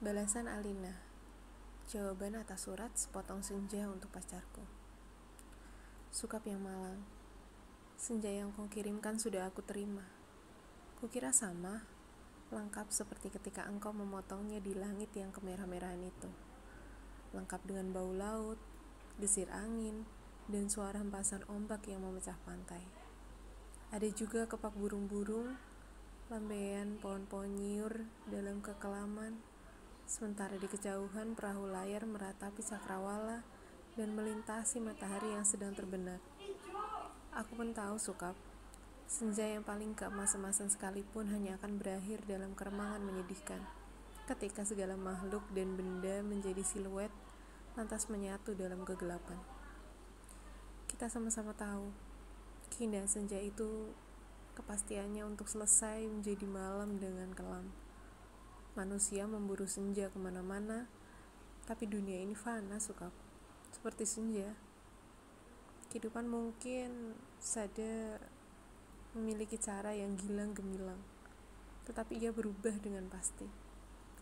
Balasan Alina. Jawaban atas surat sepotong senja untuk pacarku. Sukap yang malang. Senja yang kau kirimkan sudah aku terima. Kukira sama, lengkap seperti ketika engkau memotongnya di langit yang kemerah-merahan itu. Lengkap dengan bau laut, desir angin, dan suara hempasan ombak yang memecah pantai. Ada juga kepak burung-burung, lambaian pohon-pohon nyiur dalam kekelaman, sementara di kejauhan perahu layar meratapi cakrawala dan melintasi matahari yang sedang terbenam. Aku pun tahu, Sukap, senja yang paling keemas-emasan sekalipun hanya akan berakhir dalam keremangan menyedihkan, ketika segala makhluk dan benda menjadi siluet lantas menyatu dalam kegelapan. Kita sama-sama tahu, keindahan senja itu kepastiannya untuk selesai menjadi malam dengan kelam. Manusia memburu senja kemana-mana, tapi dunia ini fana, Sukap. Seperti senja. Kehidupan mungkin saja memiliki cara yang gilang gemilang, tetapi ia berubah dengan pasti.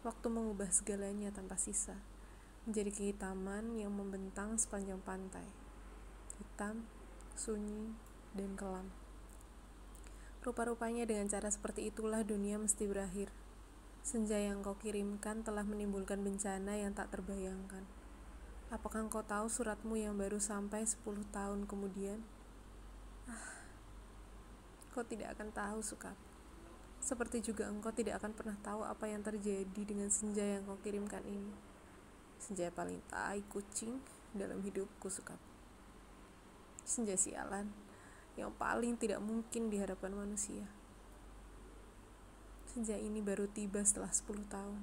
Waktu mengubah segalanya tanpa sisa, menjadi kehitaman yang membentang sepanjang pantai. Hitam, sunyi, dan kelam. Rupa-rupanya dengan cara seperti itulah dunia mesti berakhir. Senja yang kau kirimkan telah menimbulkan bencana yang tak terbayangkan. Apakah engkau tahu suratmu yang baru sampai 10 tahun kemudian? Kau tidak akan tahu, Sukap. Seperti juga engkau tidak akan pernah tahu apa yang terjadi dengan senja yang kau kirimkan ini. Senja yang paling tai kucing dalam hidupku, Sukap. Senja sialan yang paling tidak mungkin diharapkan manusia. Senja ini baru tiba setelah 10 tahun.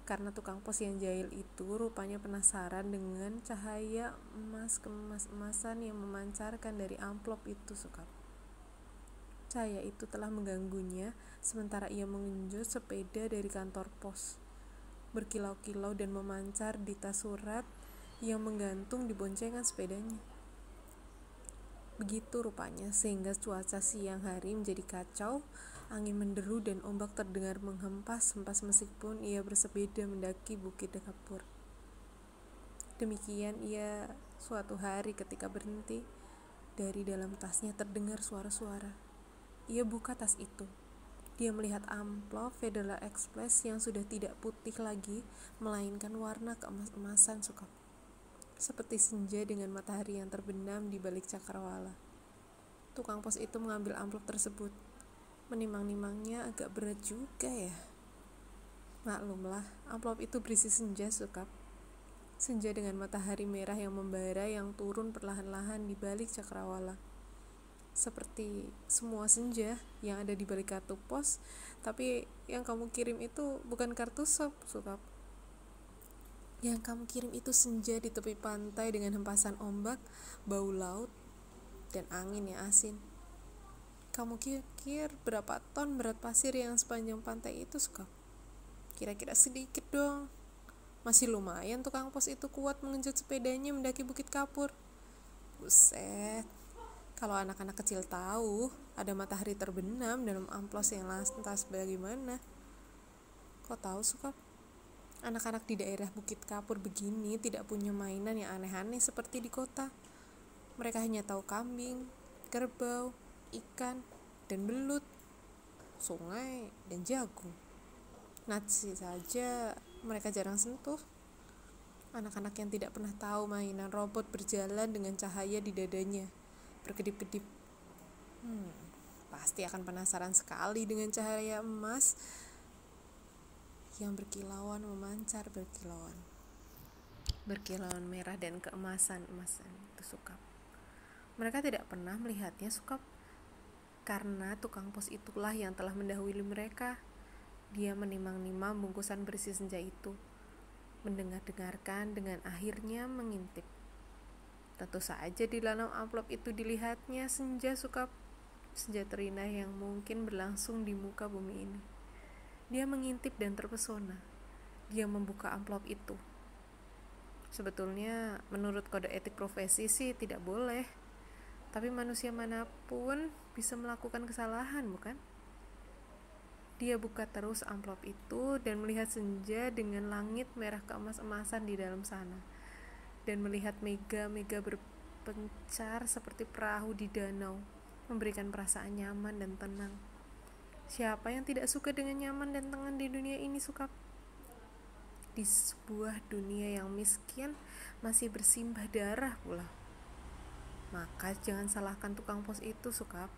Karena tukang pos yang jahil itu rupanya penasaran dengan cahaya emas keemas-emasan yang memancarkan dari amplop itu, Sukap. Cahaya itu telah mengganggunya sementara ia mengenjot sepeda dari kantor pos, berkilau-kilau dan memancar di tas surat yang menggantung di boncengan sepedanya. Begitu rupanya sehingga cuaca siang hari menjadi kacau, angin menderu dan ombak terdengar menghempas-hempas meskipun ia bersepeda mendaki bukit Kapur. Demikian ia suatu hari ketika berhenti, dari dalam tasnya terdengar suara-suara. Ia buka tas itu. Dia melihat amplop Federal Express yang sudah tidak putih lagi, melainkan warna keemas-emasan, Sukap. Seperti senja dengan matahari yang terbenam di balik cakrawala. Tukang pos itu mengambil amplop tersebut. Menimang-nimangnya agak berat juga ya. Maklumlah, amplop itu berisi senja, Sukap. Senja dengan matahari merah yang membara yang turun perlahan-lahan di balik cakrawala. Seperti semua senja yang ada di balik kartu pos, tapi yang kamu kirim itu bukan kartu sop, Sukap. Yang kamu kirim itu senja di tepi pantai dengan hempasan ombak, bau laut, dan angin yang asin. Kamu kira berapa ton berat pasir yang sepanjang pantai itu, Sukap? Kira-kira sedikit dong. Masih lumayan tukang pos itu kuat mengenjot sepedanya mendaki Bukit Kapur. Buset, kalau anak-anak kecil tahu ada matahari terbenam dalam amplos yang lantas bagaimana? Kau tahu, Sukap? Anak-anak di daerah Bukit Kapur begini tidak punya mainan yang aneh-aneh seperti di kota. Mereka hanya tahu kambing, kerbau, ikan, dan belut, sungai, dan jagung. Nasi saja mereka jarang sentuh. Anak-anak yang tidak pernah tahu mainan robot berjalan dengan cahaya di dadanya, berkedip-kedip. Pasti akan penasaran sekali dengan cahaya emas yang berkilauan memancar berkilauan merah dan keemasan-emasan itu, Sukap. Mereka tidak pernah melihatnya, Sukap, karena tukang pos itulah yang telah mendahului mereka. Dia menimang-nimang bungkusan berisi senja itu, mendengar-dengarkan dengan akhirnya mengintip. Tentu saja di dalam amplop itu dilihatnya senja, Sukap, senja terindah yang mungkin berlangsung di muka bumi ini. Dia mengintip dan terpesona. Dia membuka amplop itu. Sebetulnya menurut kode etik profesi sih tidak boleh, tapi manusia manapun bisa melakukan kesalahan, bukan? Dia buka terus amplop itu dan melihat senja dengan langit merah keemas-emasan di dalam sana, dan melihat mega-mega berpencar seperti perahu di danau, memberikan perasaan nyaman dan tenang. Siapa yang tidak suka dengan nyaman dan tenang di dunia ini, Sukap? Di sebuah dunia yang miskin, masih bersimbah darah pula. Maka jangan salahkan tukang pos itu, Sukap,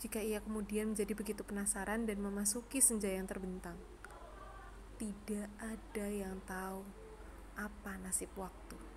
jika ia kemudian menjadi begitu penasaran dan memasuki senja yang terbentang. Tidak ada yang tahu apa nasib waktu.